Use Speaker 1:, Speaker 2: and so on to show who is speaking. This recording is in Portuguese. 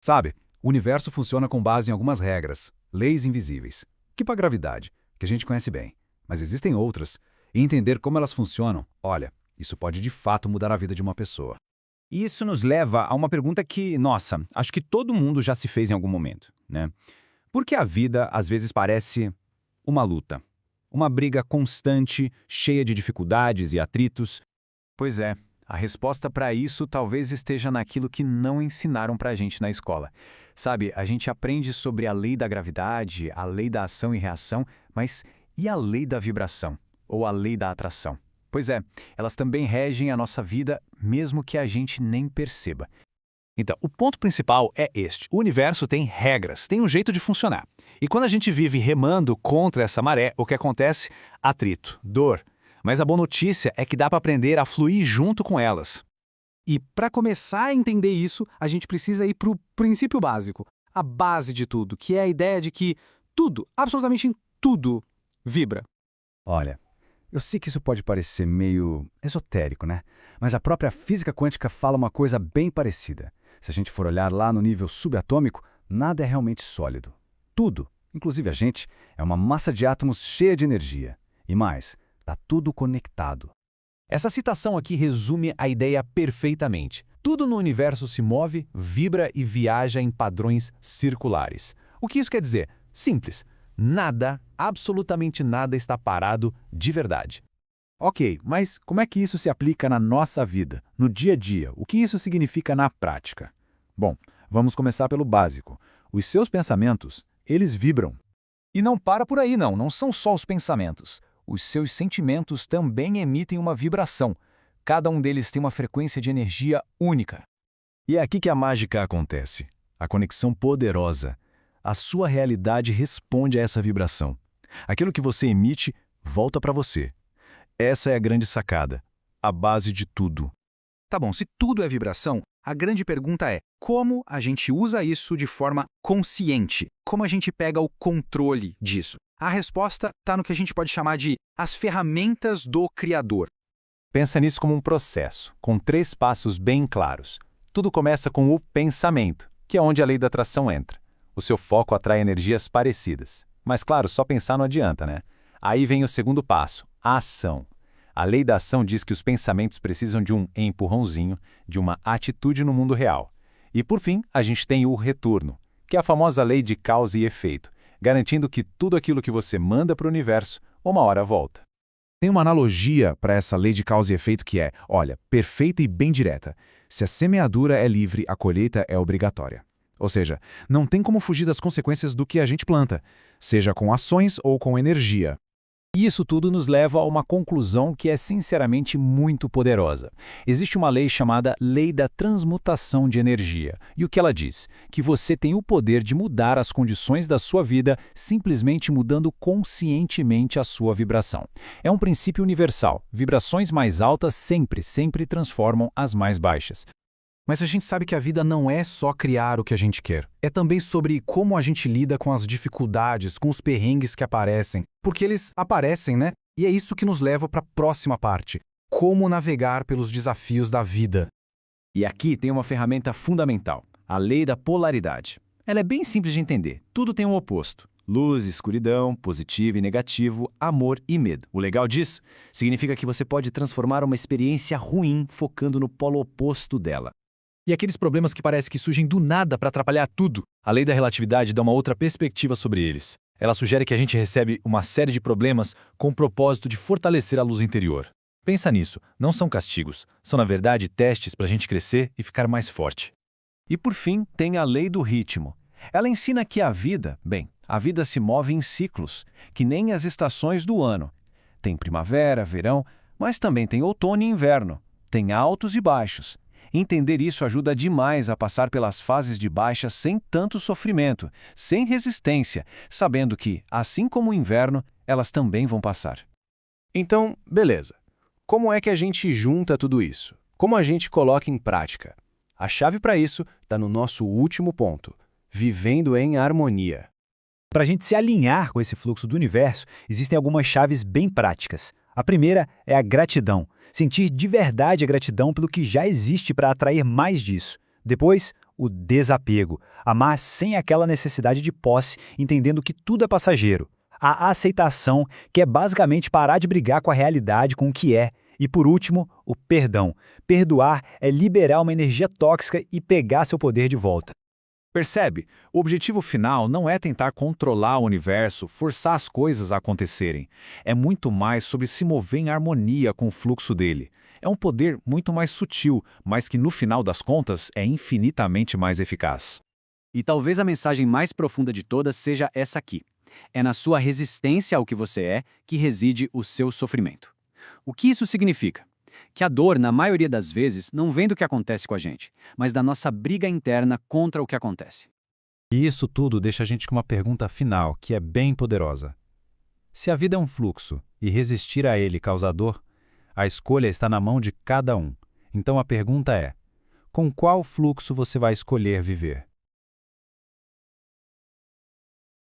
Speaker 1: Sabe, o universo funciona com base em algumas regras, leis invisíveis, tipo a gravidade, que a gente conhece bem. Mas existem outras, e entender como elas funcionam, olha, isso pode de fato mudar a vida de uma pessoa.
Speaker 2: E isso nos leva a uma pergunta que, nossa, acho que todo mundo já se fez em algum momento, né? Por que a vida às vezes parece uma luta? Uma briga constante, cheia de dificuldades e atritos? Pois é, a resposta para isso talvez esteja naquilo que não ensinaram para a gente na escola. Sabe, a gente aprende sobre a lei da gravidade, a lei da ação e reação, mas e a lei da vibração? Ou a lei da atração? Pois é, elas também regem a nossa vida, mesmo que a gente nem perceba.
Speaker 3: Então, o ponto principal é este. O universo tem regras, tem um jeito de funcionar. E quando a gente vive remando contra essa maré, o que acontece? Atrito, dor. Mas a boa notícia é que dá para aprender a fluir junto com elas.
Speaker 4: E para começar a entender isso, a gente precisa ir para o princípio básico, a base de tudo, que é a ideia de que tudo, absolutamente tudo, vibra.
Speaker 2: Olha, eu sei que isso pode parecer meio esotérico, né? Mas a própria física quântica fala uma coisa bem parecida. Se a gente for olhar lá no nível subatômico, nada é realmente sólido. Tudo, inclusive a gente, é uma massa de átomos cheia de energia. E mais, está tudo conectado.
Speaker 3: Essa citação aqui resume a ideia perfeitamente. Tudo no universo se move, vibra e viaja em padrões circulares. O que isso quer dizer? Simples. Nada, absolutamente nada está parado de verdade.
Speaker 5: Ok, mas como é que isso se aplica na nossa vida, no dia a dia? O que isso significa na prática? Bom, vamos começar pelo básico. Os seus pensamentos, eles vibram.
Speaker 6: E não para por aí não são só os pensamentos. Os seus sentimentos também emitem uma vibração. Cada um deles tem uma frequência de energia única.
Speaker 7: E é aqui que a mágica acontece. A conexão poderosa. A sua realidade responde a essa vibração. Aquilo que você emite volta para você. Essa é a grande sacada, a base de tudo.
Speaker 4: Tá bom, se tudo é vibração, a grande pergunta é como a gente usa isso de forma consciente? Como a gente pega o controle disso? A resposta está no que a gente pode chamar de as ferramentas do Criador.
Speaker 3: Pensa nisso como um processo, com 3 passos bem claros. Tudo começa com o pensamento, que é onde a lei da atração entra. O seu foco atrai energias parecidas. Mas claro, só pensar não adianta, né? Aí vem o segundo passo, a ação. A lei da ação diz que os pensamentos precisam de um empurrãozinho, de uma atitude no mundo real. E por fim, a gente tem o retorno, que é a famosa lei de causa e efeito, garantindo que tudo aquilo que você manda para o universo, uma hora volta.
Speaker 5: Tem uma analogia para essa lei de causa e efeito que é, olha, perfeita e bem direta. Se a semeadura é livre, a colheita é obrigatória. Ou seja, não tem como fugir das consequências do que a gente planta, seja com ações ou com energia.
Speaker 3: E isso tudo nos leva a uma conclusão que é sinceramente muito poderosa. Existe uma lei chamada Lei da Transmutação de Energia. E o que ela diz? Que você tem o poder de mudar as condições da sua vida simplesmente mudando conscientemente a sua vibração. É um princípio universal. Vibrações mais altas sempre transformam as mais baixas.
Speaker 4: Mas a gente sabe que a vida não é só criar o que a gente quer. É também sobre como a gente lida com as dificuldades, com os perrengues que aparecem. Porque eles aparecem, né? E é isso que nos leva para a próxima parte. Como navegar pelos desafios da vida.
Speaker 2: E aqui tem uma ferramenta fundamental, a lei da polaridade. Ela é bem simples de entender. Tudo tem um oposto. Luz, escuridão, positivo e negativo, amor e medo. O legal disso significa que você pode transformar uma experiência ruim focando no polo oposto dela.
Speaker 3: E aqueles problemas que parece que surgem do nada para atrapalhar tudo, a lei da relatividade dá uma outra perspectiva sobre eles. Ela sugere que a gente recebe uma série de problemas com o propósito de fortalecer a luz interior. Pensa nisso, não são castigos, são na verdade testes para a gente crescer e ficar mais forte.
Speaker 2: E por fim, tem a lei do ritmo. Ela ensina que a vida se move em ciclos, que nem as estações do ano. Tem primavera, verão, mas também tem outono e inverno. Tem altos e baixos. Entender isso ajuda demais a passar pelas fases de baixa sem tanto sofrimento, sem resistência, sabendo que, assim como o inverno, elas também vão passar.
Speaker 8: Então, beleza. Como é que a gente junta tudo isso? Como a gente coloca em prática? A chave para isso está no nosso último ponto, vivendo em harmonia.
Speaker 9: Para a gente se alinhar com esse fluxo do universo, existem algumas chaves bem práticas. A primeira é a gratidão. Sentir de verdade a gratidão pelo que já existe para atrair mais disso. Depois, o desapego. Amar sem aquela necessidade de posse, entendendo que tudo é passageiro. A aceitação, que é basicamente parar de brigar com a realidade, com o que é. E por último, o perdão. Perdoar é liberar uma energia tóxica e pegar seu poder de volta.
Speaker 2: Percebe? O objetivo final não é tentar controlar o universo, forçar as coisas a acontecerem. É muito mais sobre se mover em harmonia com o fluxo dele. É um poder muito mais sutil, mas que no final das contas é infinitamente mais eficaz.
Speaker 10: E talvez a mensagem mais profunda de todas seja essa aqui. É na sua resistência ao que você é que reside o seu sofrimento. O que isso significa? Que a dor, na maioria das vezes, não vem do que acontece com a gente, mas da nossa briga interna contra o que acontece.
Speaker 3: E isso tudo deixa a gente com uma pergunta final, que é bem poderosa. Se a vida é um fluxo e resistir a ele causa dor, a escolha está na mão de cada um. Então a pergunta é: com qual fluxo você vai escolher viver?